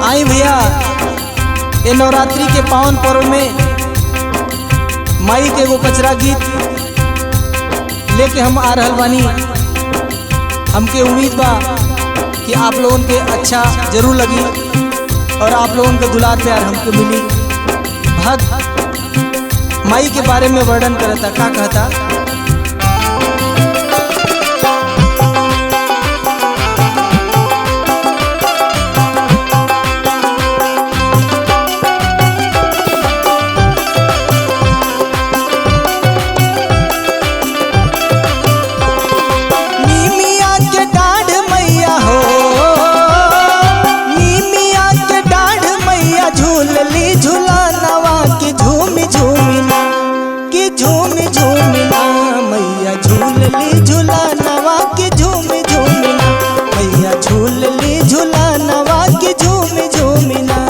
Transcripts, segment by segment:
आई भैया, ये नवरात्रि के पावन पर्व में माई के एगो पचरा गीत लेके हम आ रहल बानी। हमके उम्मीद बा कि आप लोगों के अच्छा जरूर लगी और आप लोगों के दुलार प्यार हमके मिली। भक्त माई के बारे में वर्णन करता, का कहता, झूमी झूमिना मैया झूलली झूला नवा की झूमी झूमिना मैया झूलली झूला नवा की झूमी झूमिना।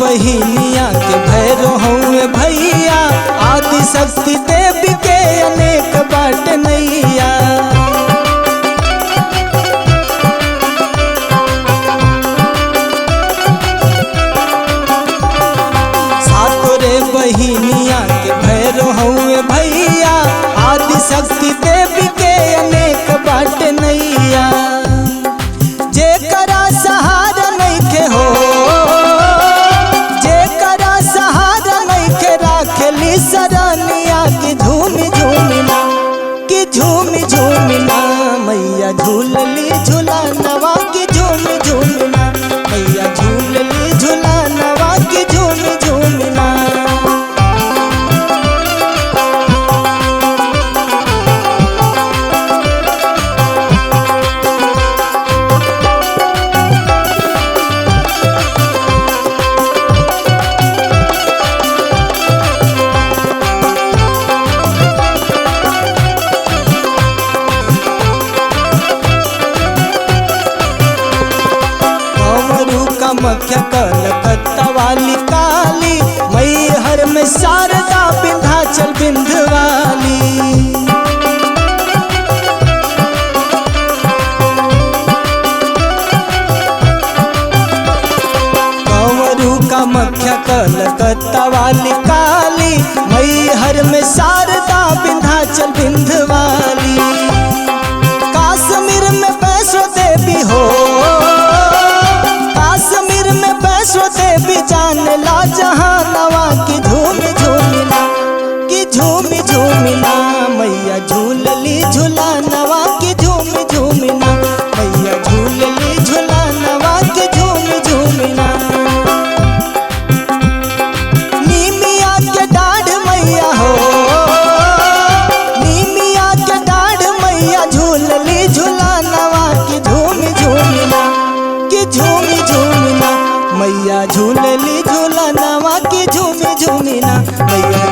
बहिनिया के भैरो हूँ भैया, आदि शक्ति देवी के अनेक बाट नैया। सातोरे बहिनिया के भैरो हूँ भैया, आदि शक्ति देवी के अनेक बाट नैया। जेकरा सहारा नइखे हो, सरनिया की झूमी झूमिना की झूमी झूमिना मैया झूलली झूला नवा की झूमी झूमिना मैया झूलली झूला नवा की झूमी झूमिना। कामाख्या कलकत्ता वाली काली, मैहर में शारदा विंध्याचल विंध्यवाली। कंवरू कामाख्या कलकत्ता वाली काली, मैहर में शारदा विंध्याचल विंध्यवाली। काश्मीर में वैष्णो देवी हो, कश्मीर में वैष्णो देवी जान ला जहाँ नवा की झूमी झूमिना की झूमी झूमिना मैया झूलली झूला नवा की झूमी झूमिना मैया झूलली झूला नवा की झूमी झूमिना। नीमिया के डाढ़ मैया हो, नीमिया के डाढ़ मैया झूलली झूला नवा की झूमी झूमिना की झूमी झूमिना मैया झूलली झूला नवा की झूमी झूमिना मैया